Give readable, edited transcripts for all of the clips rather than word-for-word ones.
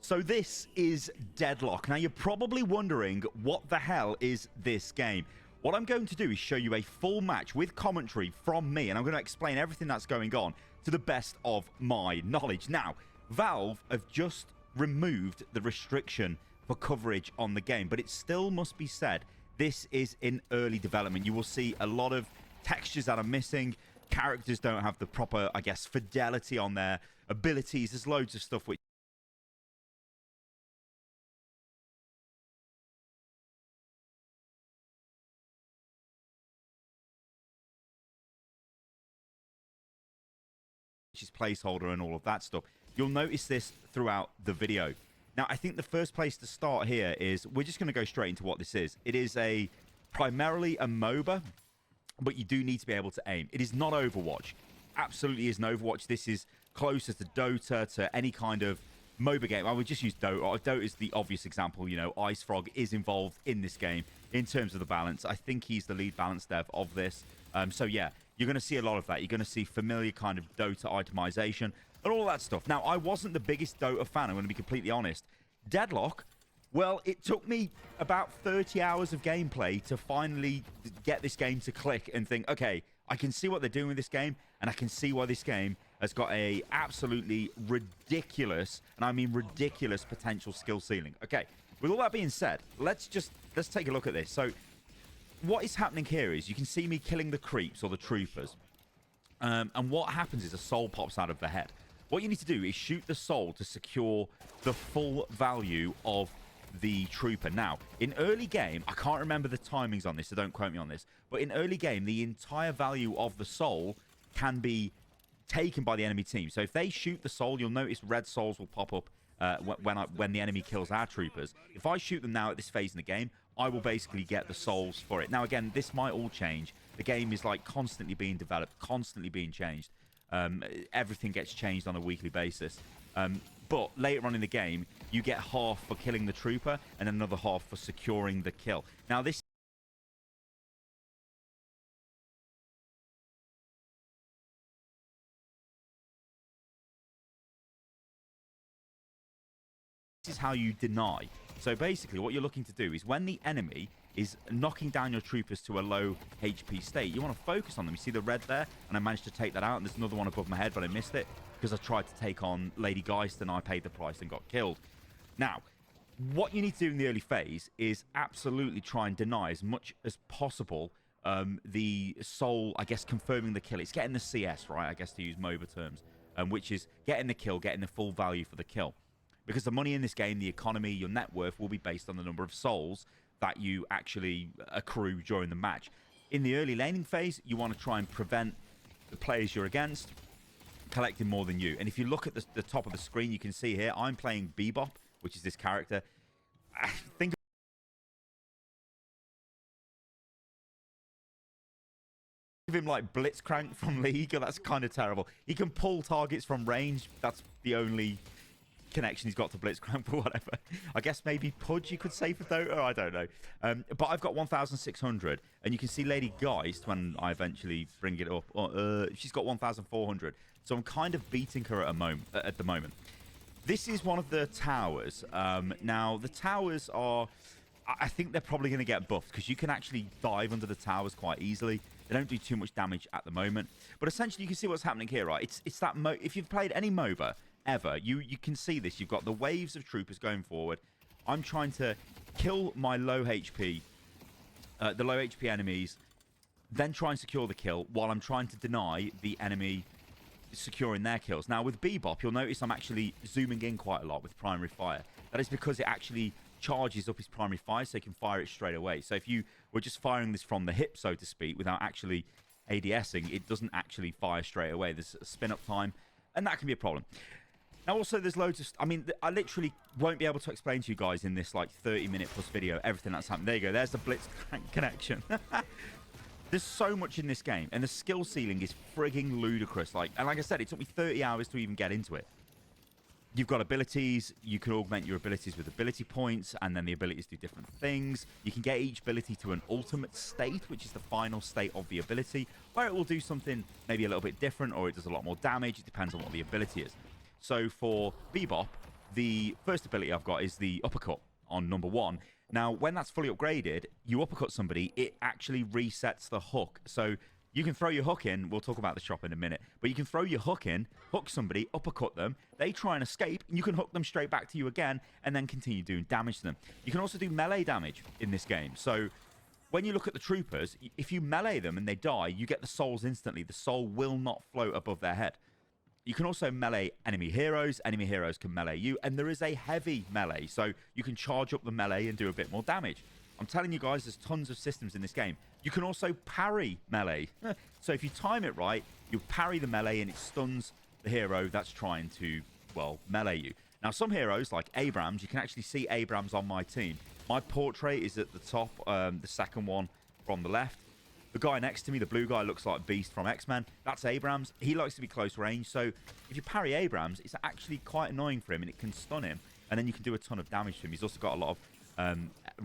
So this is Deadlock. Now, you're probably wondering, what the hell is this game? What I'm going to do is show you a full match with commentary from me, and I'm going to explain everything that's going on to the best of my knowledge. Now, Valve have just removed the restriction for coverage on the game, but it still must be said, this is in early development. You will see a lot of textures that are missing. Characters don't have the proper, I guess, fidelity on their abilities. There's loads of stuff which is placeholder and all of that stuff. You'll notice this throughout the video. Now, I think the first place to start here is we're just going to go straight into what this is. It is primarily a MOBA, but you do need to be able to aim. It is not Overwatch. Absolutely isn't Overwatch. This is closer to Dota, to any kind of MOBA game. I would just use Dota. Dota is the obvious example. You know, Ice Frog is involved in this game in terms of the balance. I think he's the lead balance dev of this. So yeah, you're going to see a lot of that. You're going to see familiar kind of Dota itemization and all that stuff. Now, I wasn't the biggest Dota fan, I'm going to be completely honest. Deadlock, well, it took me about 30 hours of gameplay to finally get this game to click and think, okay, I can see what they're doing with this game, and I can see why this game has got a absolutely ridiculous, and I mean ridiculous, potential skill ceiling. Okay, with all that being said, let's take a look at this. So what is happening here is you can see me killing the creeps or the troopers. And what happens is a soul pops out of the head. What you need to do is shoot the soul to secure the full value of the trooper. Now, in early game, I can't remember the timings on this, so don't quote me on this, but in early game, the entire value of the soul can be taken by the enemy team. So if they shoot the soul, you'll notice red souls will pop up when the enemy kills our troopers. If I shoot them now at this phase in the game, I will basically get the souls for it. Now, again, this might all change. The game is like constantly being developed, constantly being changed. Everything gets changed on a weekly basis. But later on in the game, you get half for killing the trooper and another half for securing the kill. Now, this is how you deny. So basically, what you're looking to do is when the enemy is knocking down your troopers to a low HP state, you want to focus on them. You see the red there? And I managed to take that out. And there's another one above my head, but I missed it because I tried to take on Lady Geist and I paid the price and got killed. Now, what you need to do in the early phase is absolutely try and deny as much as possible the soul, I guess, confirming the kill. It's getting the CS, right, I guess, to use MOBA terms, which is getting the kill, getting the full value for the kill. Because the money in this game, the economy, your net worth will be based on the number of souls that you actually accrue during the match. In the early laning phase, you want to try and prevent the players you're against collecting more than you. And if you look at the top of the screen, you can see here, I'm playing Bebop, which is this character. I think of him like Blitzcrank from League. That's kind of terrible. He can pull targets from range. That's the only connection he's got to Blitzcrank, or whatever. I guess maybe Pudge you could say for Dota, I don't know. But I've got 1,600, and you can see Lady Geist when I eventually bring it up. She's got 1,400, so I'm kind of beating her at the moment. This is one of the towers. Now, the towers are, I think they're probably going to get buffed because you can actually dive under the towers quite easily. They don't do too much damage at the moment. But essentially, you can see what's happening here, right? It's that if you've played any MOBA ever, you can see this. You've got the waves of troopers going forward. I'm trying to kill my low HP, the low HP enemies, then try and secure the kill while I'm trying to deny the enemy securing their kills. Now, with Bebop, you'll notice I'm actually zooming in quite a lot with primary fire. That is because it actually charges up his primary fire so he can fire it straight away. So if you were just firing this from the hip, so to speak, without actually ADSing, it doesn't actually fire straight away. There's a spin-up time, and that can be a problem. Now, also, there's loads of... I mean, I literally won't be able to explain to you guys in this, like, 30-minute plus video everything that's happened. There you go. There's the Blitzcrank connection. There's so much in this game, and the skill ceiling is frigging ludicrous. And like I said, it took me 30 hours to even get into it. You've got abilities. You can augment your abilities with ability points, and then the abilities do different things. You can get each ability to an ultimate state, which is the final state of the ability, where it will do something maybe a little bit different, or it does a lot more damage. It depends on what the ability is. So for Bebop, the first ability I've got is the uppercut on number 1. Now, when that's fully upgraded, you uppercut somebody, it actually resets the hook. So you can throw your hook in. We'll talk about the shop in a minute. But you can throw your hook in, hook somebody, uppercut them. They try and escape, and you can hook them straight back to you again and then continue doing damage to them. You can also do melee damage in this game. So when you look at the troopers, if you melee them and they die, you get the souls instantly. The soul will not float above their head. You can also melee enemy heroes. Enemy heroes can melee you. And there is a heavy melee, so you can charge up the melee and do a bit more damage. I'm telling you guys, there's tons of systems in this game. You can also parry melee. So if you time it right, you parry the melee and it stuns the hero that's trying to, well, melee you. Now, some heroes, like Abrams, you can actually see Abrams on my team. My portrait is at the top, the second one from the left. The guy next to me, the blue guy, looks like Beast from X-Men. That's Abrams. He likes to be close range, so if you parry Abrams, it's actually quite annoying for him, and it can stun him, and then you can do a ton of damage to him. He's also got a lot of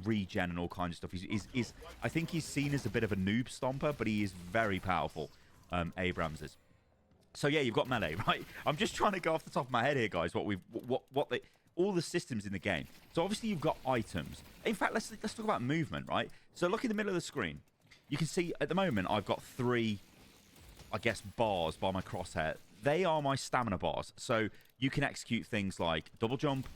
regen and all kinds of stuff. I think he's seen as a bit of a noob stomper, but he is very powerful, Abrams is. So yeah, you've got melee, right? I'm just trying to go off the top of my head here, guys, all the systems in the game. So obviously you've got items. In fact, let's talk about movement, right? So look in the middle of the screen. You can see at the moment I've got 3, I guess, bars by my crosshair. They are my stamina bars. So you can execute things like double jump,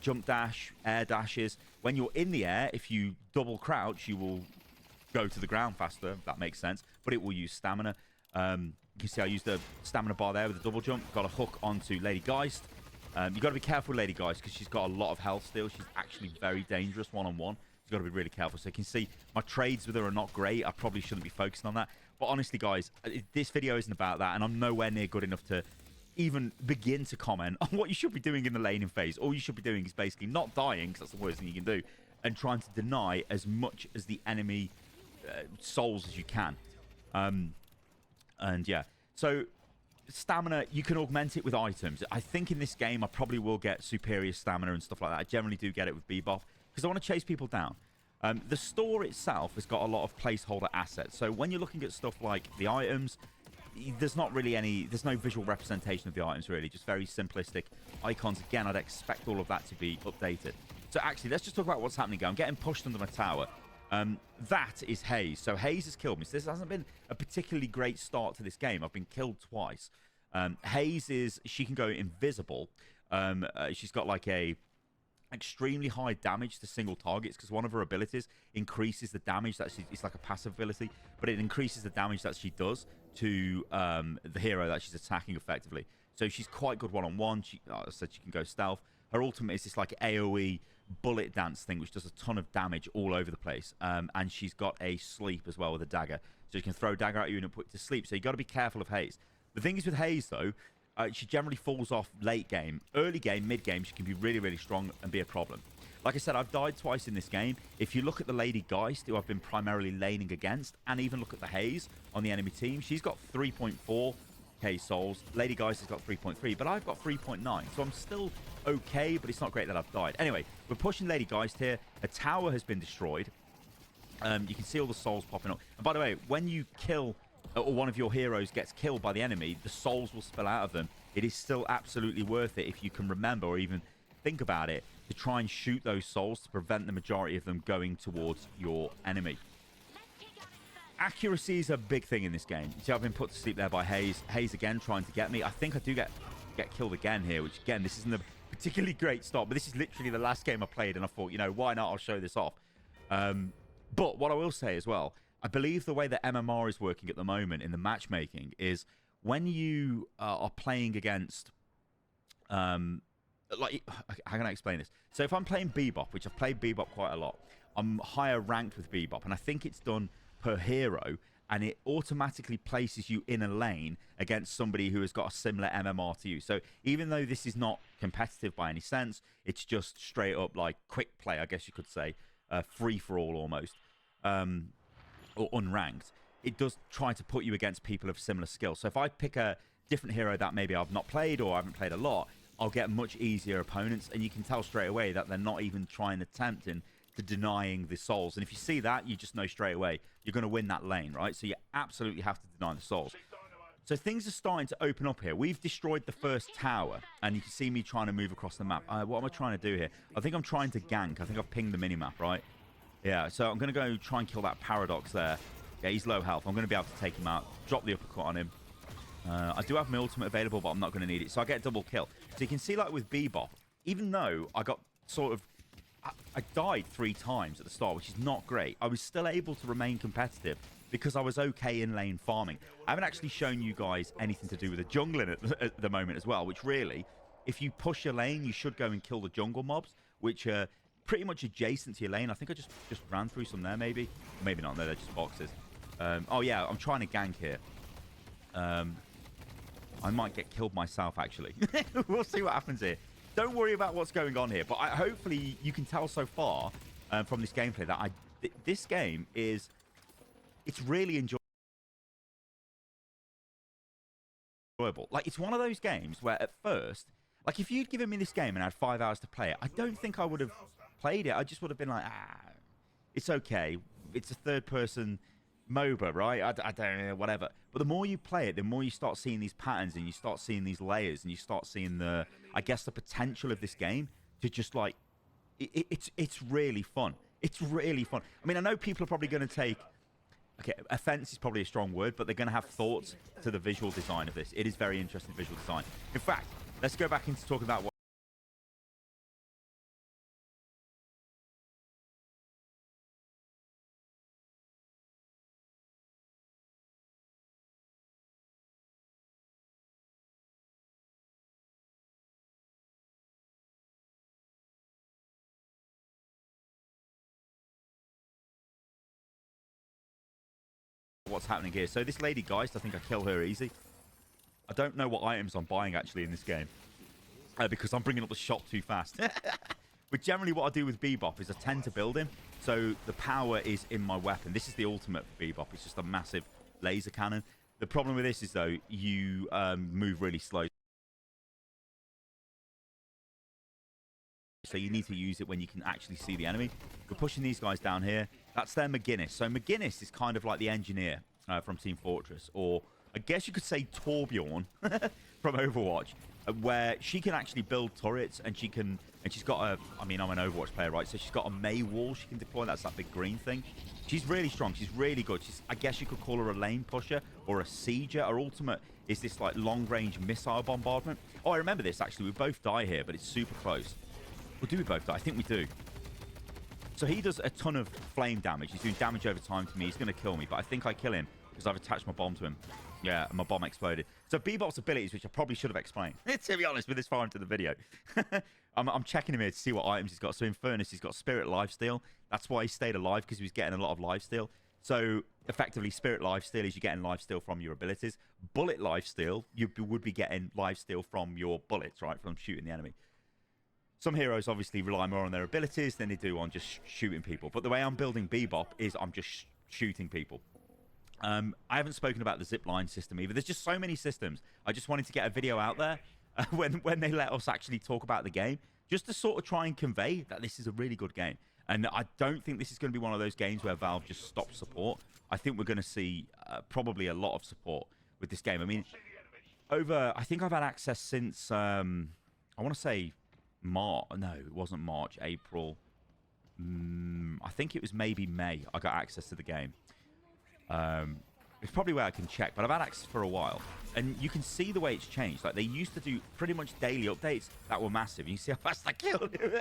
jump dash, air dashes. When you're in the air, if you double crouch, you will go to the ground faster, if that makes sense. But it will use stamina. You can see I used the stamina bar there with the double jump. Got a hook onto Lady Geist. You've got to be careful with Lady Geist because she's got a lot of health still. She's actually very dangerous one-on-one. You've got to be really careful. So you can see my trades with her are not great. I probably shouldn't be focusing on that. But honestly, guys, this video isn't about that. And I'm nowhere near good enough to even begin to comment on what you should be doing in the laning phase. All you should be doing is basically not dying, because that's the worst thing you can do, and trying to deny as much as the enemy souls as you can. And yeah, so stamina, you can augment it with items. I think in this game I probably will get superior stamina and stuff like that. I generally do get it with Bebop because I want to chase people down. The store itself has got a lot of placeholder assets. So when you're looking at stuff like the items, there's not really there's no visual representation of the items really, just very simplistic icons. Again, I'd expect all of that to be updated. So actually, let's just talk about what's happening here. I'm getting pushed under my tower. That is Haze. So Haze has killed me. So this hasn't been a particularly great start to this game. I've been killed twice. Haze she can go invisible. She's got like a extremely high damage to single targets because one of her abilities increases the damage that it's like a passive ability, but it increases the damage that she does to the hero that she's attacking effectively. So she's quite good one-on-one. I said she can go stealth. Her ultimate is this like AoE bullet dance thing, which does a ton of damage all over the place. And she's got a sleep as well with a dagger. So you can throw a dagger at you and put you to sleep. So you got to be careful of Haze. The thing is with Haze, though, she generally falls off late game. Early game, mid game, she can be really, really strong and be a problem. Like I said, I've died twice in this game. If you look at the Lady Geist, who I've been primarily laning against, and even look at the Haze on the enemy team, she's got 3.4k souls. Lady Geist has got 3.3, but I've got 3.9. So I'm still okay, but it's not great that I've died. Anyway, we're pushing Lady Geist here. A tower has been destroyed. You can see all the souls popping up. And by the way, when you kill, or one of your heroes gets killed by the enemy, the souls will spill out of them. It is still absolutely worth it if you can remember or even think about it to try and shoot those souls to prevent the majority of them going towards your enemy. Accuracy is a big thing in this game. See, I've been put to sleep there by Haze. Haze again trying to get me. I think I do get killed again here, which again, this isn't a particularly great start, but this is literally the last game I played, and I thought, you know, why not? I'll show this off. But what I will say as well, I believe the way that MMR is working at the moment in the matchmaking is when you are playing against, like, how can I explain this? So if I'm playing Bebop, which I've played Bebop quite a lot, I'm higher ranked with Bebop, and I think it's done per hero, and it automatically places you in a lane against somebody who has got a similar MMR to you. So even though this is not competitive by any sense, it's just straight up like quick play, I guess you could say, free for all almost, or unranked. It does try to put you against people of similar skill. So if I pick a different hero that maybe I've not played or I haven't played a lot, I'll get much easier opponents, and you can tell straight away that they're not even trying attempting to denying the souls. And if you see that, you just know straight away you're going to win that lane, right? So you absolutely have to deny the souls. So things are starting to open up here. We've destroyed the first tower, and you can see me trying to move across the map. What am I trying to do here? I think I'm trying to gank. I think I've pinged the minimap, right? Yeah, so I'm going to go try and kill that Paradox there. Yeah, he's low health. I'm going to be able to take him out, drop the uppercut on him. I do have my ultimate available, but I'm not going to need it. So I get a double kill. So you can see, like, with Bebop, even though I got sort of... I died 3 times at the start, which is not great. I was still able to remain competitive because I was okay in lane farming. I haven't actually shown you guys anything to do with the jungling at the moment as well, which really, if you push your lane, you should go and kill the jungle mobs, which are pretty much adjacent to your lane. I think I just ran through some there, maybe. Maybe not. No, they're just boxes. Oh, yeah, I'm trying to gank here. I might get killed myself, actually. We'll see what happens here. Don't worry about what's going on here, but hopefully you can tell so far from this gameplay that this game is... It's really enjoyable. Like, it's one of those games where at first, like, if you'd given me this game and I had 5 hours to play it, I don't think I would have played it. I just would have been like, it's okay. It's a third-person MOBA, right? I don't know, whatever. But the more you play it, the more you start seeing these patterns and you start seeing these layers and you start seeing the, I guess, the potential of this game to just, like, it's really fun. It's really fun. I mean, I know people are probably going to take... Okay, offense is probably a strong word, but they're going to have thoughts to the visual design of this. It is very interesting visual design. In fact, let's go back into talking about what's happening here. So this Lady Geist, I think I kill her easy. I don't know what items I'm buying, actually, in this game. Because I'm bringing up the shop too fast. But generally what I do with Bebop is I tend to build him. So the power is in my weapon. This is the ultimate for Bebop. It's just a massive laser cannon. The problem with this is, though, you move really slow. So you need to use it when you can actually see the enemy. We're pushing these guys down here. That's their McGinnis. So McGinnis is kind of like the engineer from Team Fortress. Or I guess you could say Torbjorn from Overwatch. Where she can actually build turrets and she's got a... I mean, I'm an Overwatch player, right? So she's got a May wall she can deploy. That's that big green thing. She's really strong. She's really good. I guess you could call her a lane pusher or a sieger. Her ultimate is this, like, long-range missile bombardment. Oh, I remember this, actually. We both die here, but it's super close. Well, do we both die? I think we do. So he does a ton of flame damage. He's doing damage over time to me. He's going to kill me, but I think I kill him because I've attached my bomb to him. Yeah, and my bomb exploded. So Bebop's abilities, which I probably should have explained, to be honest, with this far into the video. I'm checking him here to see what items he's got. So in Furnace, he's got Spirit Lifesteal. That's why he stayed alive, because he was getting a lot of Lifesteal. So effectively, Spirit Lifesteal is you're getting Lifesteal from your abilities. Bullet Lifesteal, you would be getting Lifesteal from your bullets, right, from shooting the enemy. Some heroes obviously rely more on their abilities than they do on just shooting people. But the way I'm building Bebop is I'm just shooting people. I haven't spoken about the zipline system either. There's just so many systems. I just wanted to get a video out there when they let us actually talk about the game, just to sort of try and convey that this is a really good game. And I don't think this is going to be one of those games where Valve just stops support. I think we're going to see probably a lot of support with this game. I mean, I think I've had access since, I want to say March. No, it wasn't March, April. I think it was maybe May I got access to the game. It's probably where I can check, but I've had access for a while. And you can see the way it's changed. Like, they used to do pretty much daily updates that were massive. You see how fast I killed him?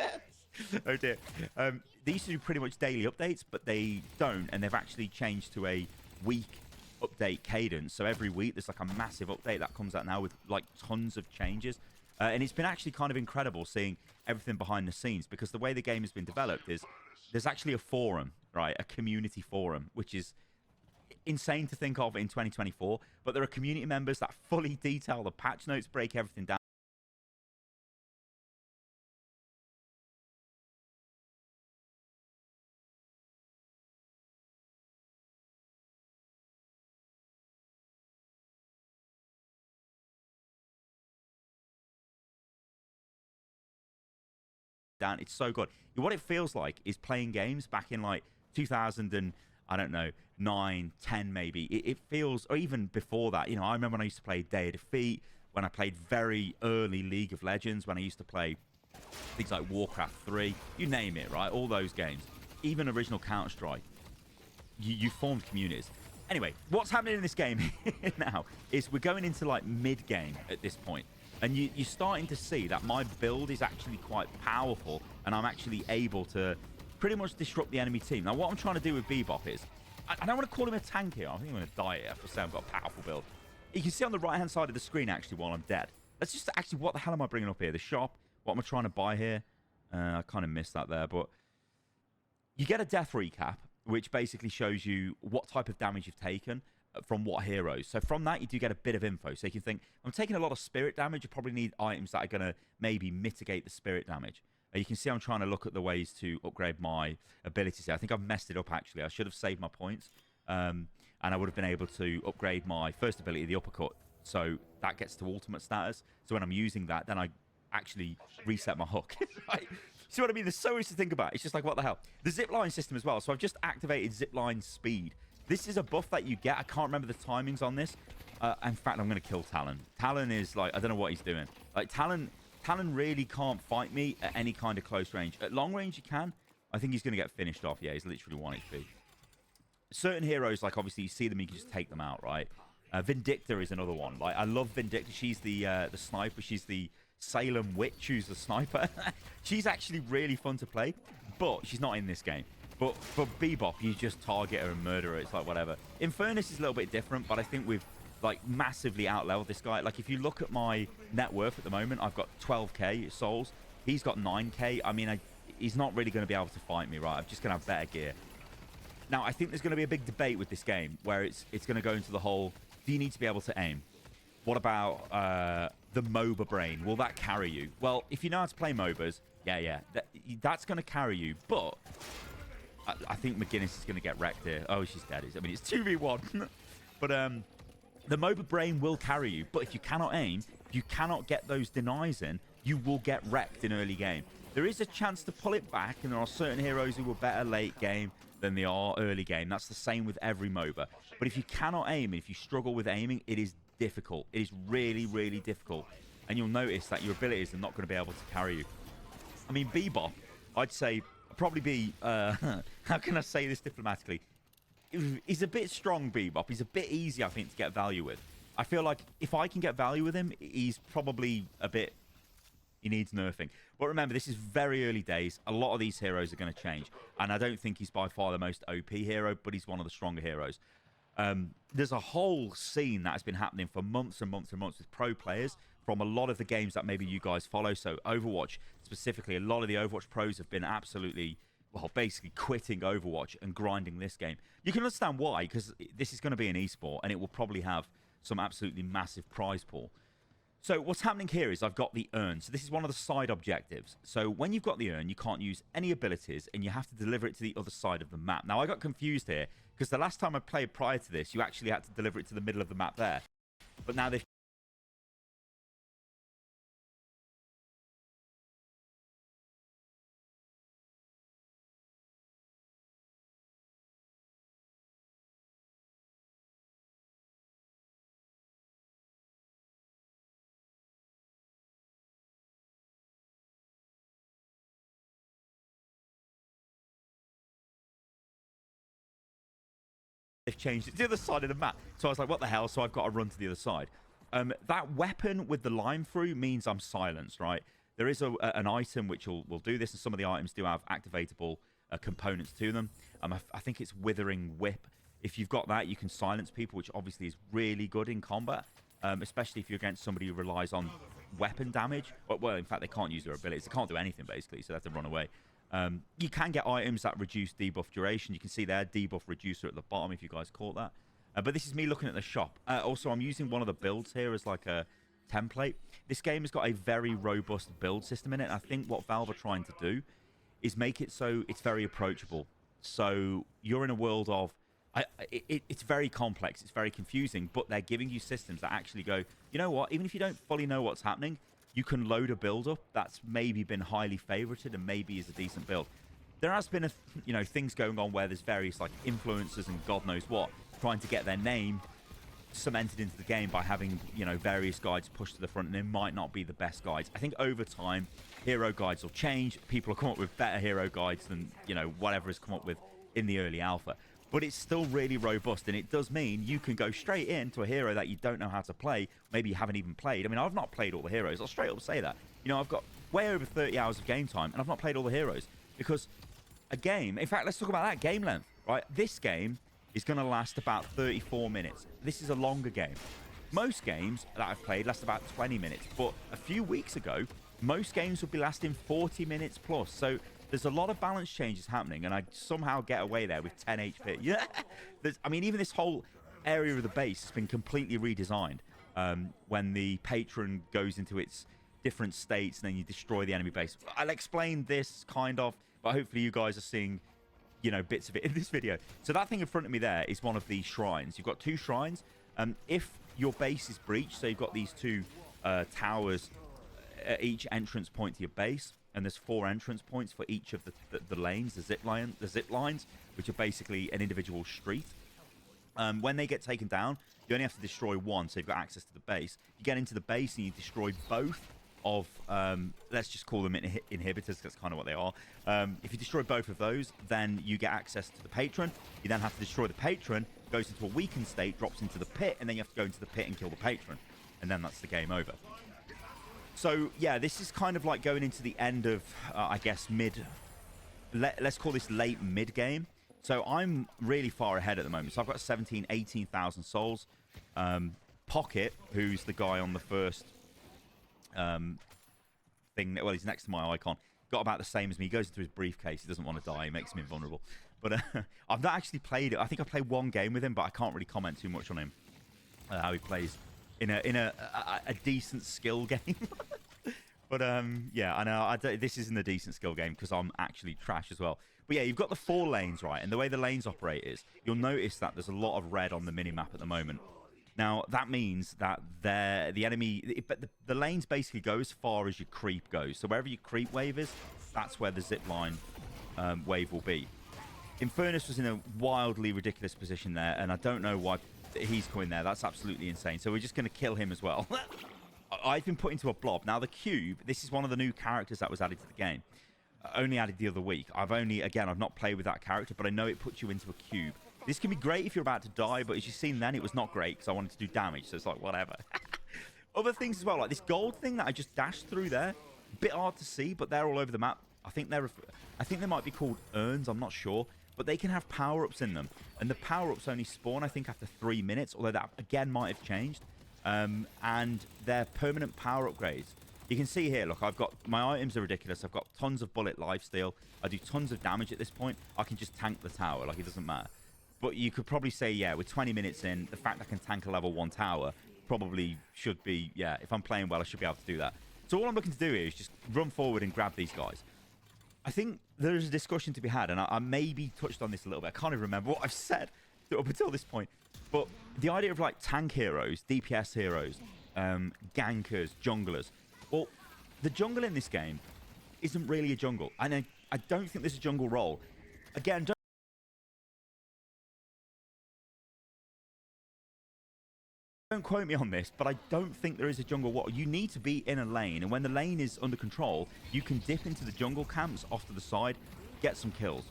Oh, dear. They used to do pretty much daily updates, but they don't. And they've actually changed to a week update cadence. So every week, there's like a massive update that comes out now with like tons of changes. And it's been actually kind of incredible seeing everything behind the scenes, because the way the game has been developed is there's actually a forum, right? A community forum, which is insane to think of in 2024. But there are community members that fully detail the patch notes, break everything down. It's so good. What it feels like is playing games back in like 2000 and I don't know, 9, 10 maybe. It feels, or even before that, you know, I remember when I used to play Day of Defeat, when I played very early League of Legends, when I used to play things like Warcraft 3, you name it, right? All those games, even original Counter-Strike, you formed communities. Anyway, what's happening in this game now is we're going into like mid-game at this point, and you're starting to see that my build is actually quite powerful, and I'm actually able to pretty much disrupt the enemy team. Now, what I'm trying to do with Bebop is, I don't want to call him a tank here. I think I'm going to die here after saying I've got a powerful build. You can see on the right-hand side of the screen, actually, while I'm dead. Let's just actually, what the hell am I bringing up here? The shop. What am I trying to buy here? I kind of missed that there, but you get a death recap, which basically shows you what type of damage you've taken from what heroes. So from that, you do get a bit of info. So you can think, I'm taking a lot of spirit damage. You probably need items that are going to maybe mitigate the spirit damage. You can see I'm trying to look at the ways to upgrade my abilities here. I think I've messed it up, actually. I should have saved my points. And I would have been able to upgrade my first ability, the uppercut. So that gets to ultimate status. So when I'm using that, then I actually reset my hook. Right? See what I mean? There's so much to think about. It's just like, what the hell? The zipline system as well. So I've just activated zipline speed. This is a buff that you get. I can't remember the timings on this. In fact, I'm going to kill Talon. Talon is like, I don't know what he's doing. Like, Talon really can't fight me at any kind of close range. At long range, he can. I think he's going to get finished off. Yeah, he's literally 1 HP. Certain heroes, like, obviously, you see them, you can just take them out, right? Vindicta is another one. Like, I love Vindicta. She's the sniper. She's the Salem witch who's the sniper. She's actually really fun to play, but she's not in this game. But for Bebop, you just target her and murder her. It's like, whatever. Infernus is a little bit different, but I think we've, like, massively out-leveled this guy. Like, if you look at my net worth at the moment, I've got 12k souls. He's got 9k. I mean, he's not really going to be able to fight me, right? I'm just going to have better gear. Now, I think there's going to be a big debate with this game where it's going to go into the whole, do you need to be able to aim? What about the MOBA brain? Will that carry you? Well, if you know how to play MOBAs, yeah, that's going to carry you. But I think McGuinness is going to get wrecked here. Oh, she's dead. I mean, it's 2v1. But the MOBA brain will carry you. But if you cannot aim, if you cannot get those denies in, you will get wrecked in early game. There is a chance to pull it back, and there are certain heroes who are better late game than they are early game. That's the same with every MOBA. But if you cannot aim, if you struggle with aiming, it is difficult. It is really, really difficult. And you'll notice that your abilities are not going to be able to carry you. I mean, Bebop, I'd say, probably be, how can I say this diplomatically? He's a bit strong, Bebop. He's a bit easy, I think, to get value with. I feel like if I can get value with him, he's probably a bit... He needs nerfing. But remember, this is very early days. A lot of these heroes are going to change. And I don't think he's by far the most OP hero, but he's one of the stronger heroes. There's a whole scene that has been happening for months and months and months with pro players from a lot of the games that maybe you guys follow. So Overwatch, specifically, a lot of the Overwatch pros have been absolutely, well, basically quitting Overwatch and grinding this game. You can understand why, because this is going to be an esport, and it will probably have some absolutely massive prize pool. So what's happening here is I've got the urn. So this is one of the side objectives. So when you've got the urn, you can't use any abilities, and you have to deliver it to the other side of the map. Now, I got confused here, because the last time I played prior to this, you actually had to deliver it to the middle of the map there. But now they've changed it to the other side of the map. So I was like, what the hell? So I've got to run to the other side. That weapon with the line through means I'm silenced, right? There is an item which will do this, and some of the items do have activatable components to them. I think it's Withering Whip. If you've got that, you can silence people, which obviously is really good in combat, especially if you're against somebody who relies on weapon damage. Well, in fact, they can't use their abilities. They can't do anything, basically, so they have to run away. You can get items that reduce debuff duration. You can see there, debuff reducer at the bottom, if you guys caught that. But this is me looking at the shop. Also, I'm using one of the builds here as like a template. This game has got a very robust build system in it. I think what Valve are trying to do is make it so it's very approachable. So you're in a world of... it's very complex. It's very confusing. But they're giving you systems that actually go, you know what? Even if you don't fully know what's happening, you can load a build up that's maybe been highly favorited and maybe is a decent build. there has been things going on where there's various like influencers and God knows what trying to get their name cemented into the game by having various guides pushed to the front, and they might not be the best guides. I think over time hero guides will change. People will come up with better hero guides than whatever has come up with in the early alpha, but it's still really robust, and it does mean you can go straight into a hero that you don't know how to play, maybe you haven't even played. I mean, I've not played all the heroes. I'll straight up say that. I've got way over 30 hours of game time and I've not played all the heroes, because a game, in fact, let's talk about that game length, right? This game is going to last about 34 minutes. This is a longer game. Most games that I've played last about 20 minutes, but a few weeks ago, most games would be lasting 40 minutes plus. So there's a lot of balance changes happening, and I somehow get away there with 10 HP. Yeah, I mean, even this whole area of the base has been completely redesigned. When the patron goes into its different states, and then you destroy the enemy base. I'll explain this kind of, but hopefully you guys are seeing bits of it in this video. So that thing in front of me there is one of the shrines. You've got 2 shrines. If your base is breached, so you've got these 2 towers at each entrance point to your base, and there's 4 entrance points for each of the lanes, the zip lines, which are basically an individual street. When they get taken down, you only have to destroy 1, so you've got access to the base. You get into the base and you destroy both of let's just call them inhibitors, that's kind of what they are. If you destroy both of those, then you get access to the patron. You then have to destroy the patron, goes into a weakened state, drops into the pit, and then you have to go into the pit and kill the patron, and then that's the game over. So yeah, this is kind of like going into the end of I guess let's call this late mid game. So I'm really far ahead at the moment. So I've got 18,000 souls. Pocket, who's the guy on the first thing, well, he's next to my icon, got about the same as me. He goes into his briefcase. He doesn't want to die. He makes me invulnerable. But I've not actually played it. I think I played 1 game with him, but I can't really comment too much on him, how he plays in a decent skill game. But yeah, I know this isn't a decent skill game because I'm actually trash as well. But yeah, you've got the 4 lanes, right? And the way the lanes operate is, you'll notice that there's a lot of red on the minimap at the moment. Now, that means that the enemy... But the lanes basically go as far as your creep goes. So wherever your creep wave is, that's where the zipline wave will be. Infernus was in a wildly ridiculous position there, and I don't know why he's coming there. That's absolutely insane. So we're just going to kill him as well. I've been put into a blob. Now, the cube, this is one of the new characters that was added to the game. Only added the other week. I've not played with that character, but I know it puts you into a cube. This can be great if you're about to die, but as you've seen then, it was not great because I wanted to do damage, so it's like, whatever. Other things as well, like this gold thing that I just dashed through there, a bit hard to see, but they're all over the map. I think they might be called urns, I'm not sure, but they can have power-ups in them, and the power-ups only spawn, I think, after 3 minutes, although that, again, might have changed, and they're permanent power upgrades. You can see here, look, my items are ridiculous. I've got tons of bullet lifesteal. I do tons of damage at this point. I can just tank the tower, like, it doesn't matter. But you could probably say, yeah, we're 20 minutes in, the fact I can tank a level 1 tower probably should be, yeah, if I'm playing well, I should be able to do that. So all I'm looking to do here is just run forward and grab these guys. I think there's a discussion to be had, and I maybe touched on this a little bit. I can't even remember what I've said up until this point. But the idea of, like, tank heroes, DPS heroes, gankers, junglers. Well, the jungle in this game isn't really a jungle. And I don't think there's a jungle role. Again, don't quote me on this, but I don't think there is a jungle wall. You need to be in a lane, and when the lane is under control, you can dip into the jungle camps off to the side, get some kills.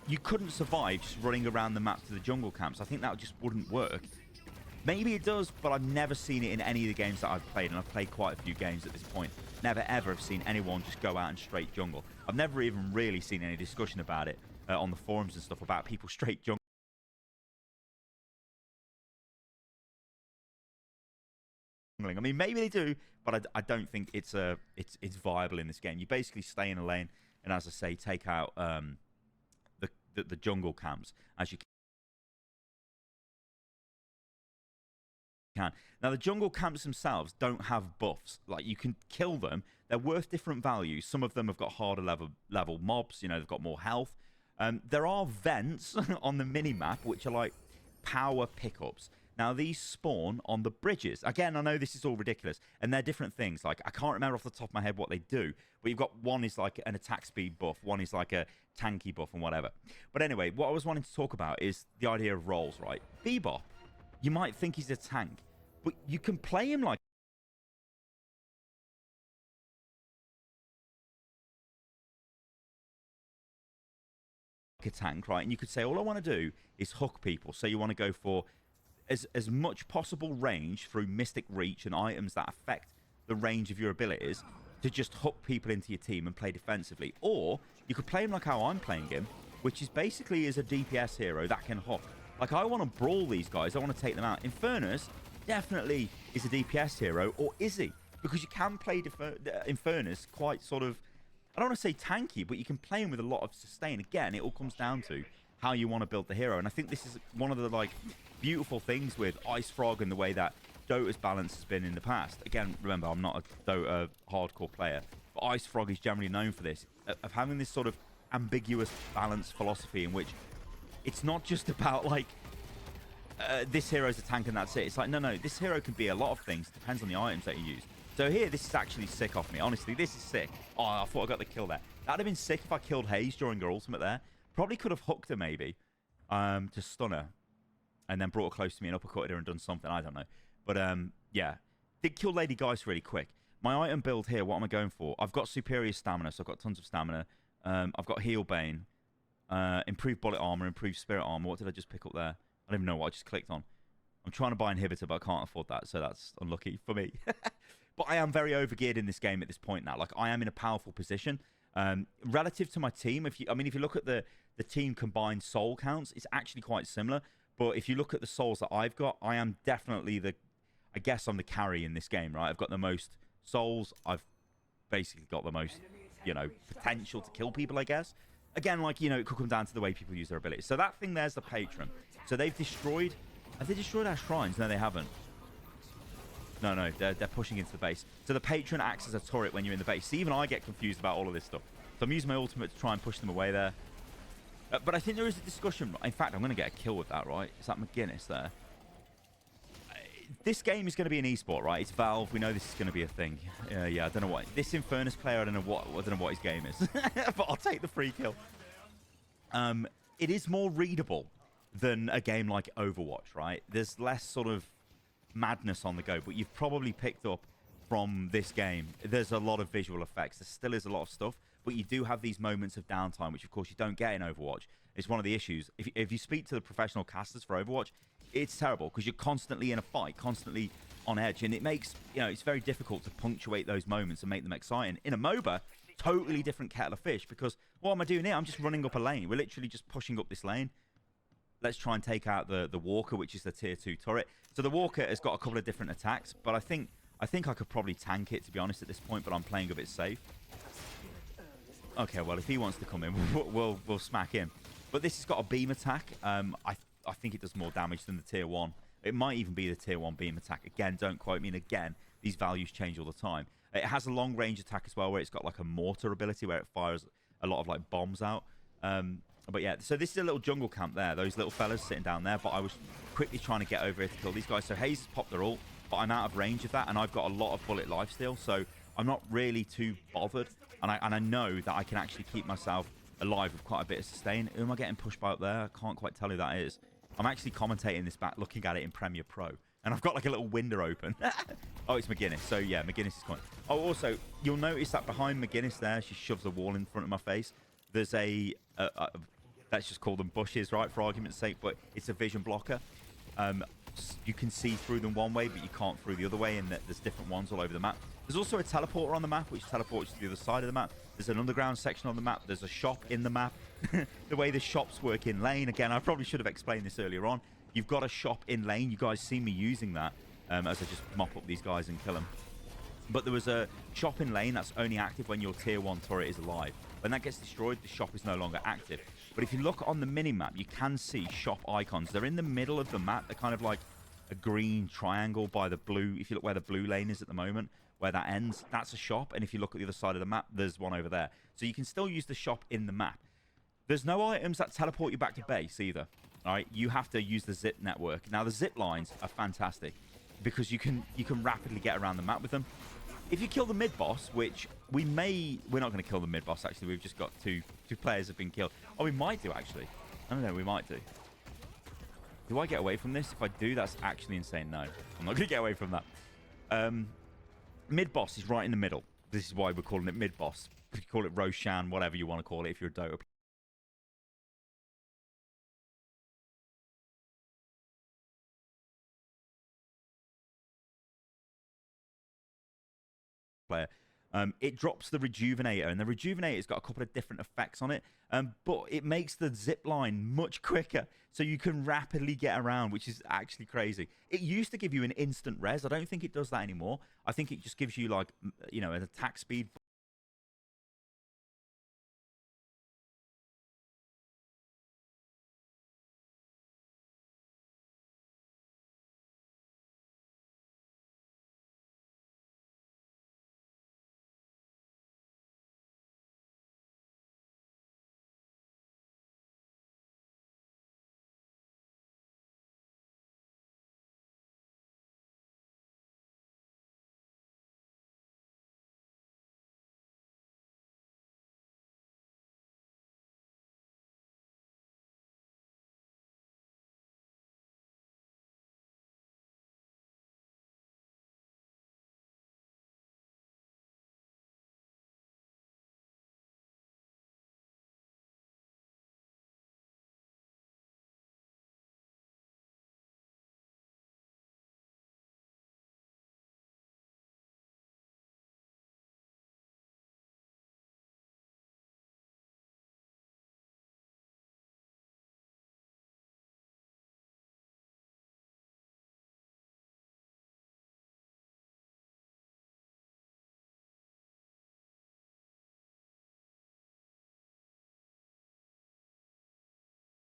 You couldn't survive just running around the map to the jungle camps. I think that just wouldn't work. Maybe it does, but I've never seen it in any of the games that I've played, and I've played quite a few games at this point. Never, ever have seen anyone just go out and straight jungle. I've never even really seen any discussion about it on the forums and stuff about people straight jungle. I mean, maybe they do, but I don't think it's viable in this game. You basically stay in a lane, and as I say, take out the jungle camps as you can. Now, the jungle camps themselves don't have buffs. Like, you can kill them. They're worth different values. Some of them have got harder level mobs. You know, they've got more health. There are vents on the mini-map, which are like power pickups. Now, these spawn on the bridges. Again, I know this is all ridiculous, and they're different things. Like, I can't remember off the top of my head what they do, but you've got one is like an attack speed buff, one is like a tanky buff and whatever. But anyway, what I was wanting to talk about is the idea of roles, right? Bebop, you might think he's a tank, but you can play him like a tank, right? And you could say, all I want to do is hook people. So you want to go for as much possible range through Mystic Reach and items that affect the range of your abilities to just hook people into your team and play defensively. Or you could play him like how I'm playing him, which is basically as a DPS hero that can hook. Like, I want to brawl these guys. I want to take them out. Infernus definitely is a DPS hero, or is he? Because you can play Infernus quite sort of, I don't want to say tanky, but you can play him with a lot of sustain. Again, it all comes down to how you want to build the hero. And I think this is one of the, like, beautiful things with Ice Frog and the way that Dota's balance has been in the past. Again, remember, I'm not a Dota hardcore player, but Ice Frog is generally known for this, of having this sort of ambiguous balance philosophy in which it's not just about, like, this hero's a tank and that's it. It's like, no, this hero can be a lot of things. It depends on the items that you use. So here, this is actually sick off me. Honestly, this is sick. Oh, I thought I got the kill there. That would have been sick if I killed Hayes during her ultimate there. Probably could have hooked her, maybe, to stun her. And then brought her close to me and uppercutted her and done something. I don't know. But, yeah. Did kill Lady Geist really quick. My item build here, what am I going for? I've got superior stamina, so I've got tons of stamina. I've got Heal Bane. Improved bullet armor, improved spirit armor. What did I just pick up there? I don't even know what I just clicked on. I'm trying to buy Inhibitor, but I can't afford that, so that's unlucky for me. But I am very overgeared in this game at this point now. Like, I am in a powerful position. Relative to my team, if you look at the team combined soul counts, it's actually quite similar. But if you look at the souls that I've got, I am definitely I guess I'm the carry in this game, right? I've got the most souls. I've basically got the most, potential to kill people, I guess. Again, like, it could come down to the way people use their abilities. So that thing there's the patron. So they've destroyed... Have they destroyed our shrines? No, they haven't. No, they're pushing into the base. So the patron acts as a turret when you're in the base. See, even I get confused about all of this stuff. So I'm using my ultimate to try and push them away there. But I think there is a discussion. In fact, I'm going to get a kill with that, right? Is that McGuinness there? This game is going to be an esport, right? It's Valve. We know this is going to be a thing. Yeah, I don't know what... This Infernus player, I don't know what his game is. But I'll take the free kill. It is more readable than a game like Overwatch, right? There's less sort of madness on the go, but you've probably picked up from this game, there's a lot of visual effects. There still is a lot of stuff, but you do have these moments of downtime, which of course you don't get in Overwatch. It's one of the issues. If you speak to the professional casters for Overwatch, it's terrible because you're constantly in a fight, constantly on edge, and it makes, it's very difficult to punctuate those moments and make them exciting. In a MOBA, totally different kettle of fish, because what am I doing here? I'm just running up a lane. We're literally just pushing up this lane. Let's try and take out the Walker, which is the tier 2 turret. So the Walker has got a couple of different attacks, but I think I could probably tank it, to be honest, at this point, but I'm playing a bit safe. Okay, well, if he wants to come in, we'll smack him. But this has got a beam attack. I think it does more damage than the tier 1. It might even be the tier 1 beam attack. Again, don't quote me. And again, these values change all the time. It has a long range attack as well, where it's got like a mortar ability where it fires a lot of like bombs out. But yeah, so this is a little jungle camp there. Those little fellas sitting down there. But I was quickly trying to get over here to kill these guys. So Hayes has popped their ult, but I'm out of range of that, and I've got a lot of bullet lifesteal, so I'm not really too bothered. And I know that I can actually keep myself alive with quite a bit of sustain. Who am I getting pushed by up there? I can't quite tell who that is. I'm actually commentating this back, looking at it in Premiere Pro. And I've got like a little window open. Oh, it's McGuinness. So yeah, McGuinness is coming. Oh, also, you'll notice that behind McGuinness there, she shoves a wall in front of my face. There's let's just call them bushes, right, for argument's sake, but it's a vision blocker. You can see through them one way, but you can't through the other way, and there's different ones all over the map. There's also a teleporter on the map, which teleports to the other side of the map. There's an underground section on the map. There's a shop in the map. The way the shops work in lane, again, I probably should have explained this earlier on. You've got a shop in lane. You guys see me using that as I just mop up these guys and kill them. But there was a shop in lane that's only active when your tier 1 turret is alive. When that gets destroyed, the shop is no longer active. But if you look on the mini-map, you can see shop icons. They're in the middle of the map. They're kind of like a green triangle by the blue. If you look where the blue lane is at the moment, where that ends, that's a shop. And if you look at the other side of the map, there's one over there. So you can still use the shop in the map. There's no items that teleport you back to base either. all right, you have to use the zip network. Now, the zip lines are fantastic because you can rapidly get around the map with them. If you kill the mid-boss, which we're not going to kill the mid-boss, actually. We've just got two players have been killed. Oh, we might do, actually. I don't know, we might do. Do I get away from this? If I do, that's actually insane. No, I'm not going to get away from that. Mid-boss is right in the middle. This is why we're calling it mid-boss. You call it Roshan, whatever you want to call it if you're a Dota player. It drops the Rejuvenator, and the Rejuvenator's got a couple of different effects on it, but it makes the zip line much quicker, so you can rapidly get around, which is actually crazy. It used to give you an instant res. I don't think it does that anymore. I think it just gives you, like, you know, an attack speed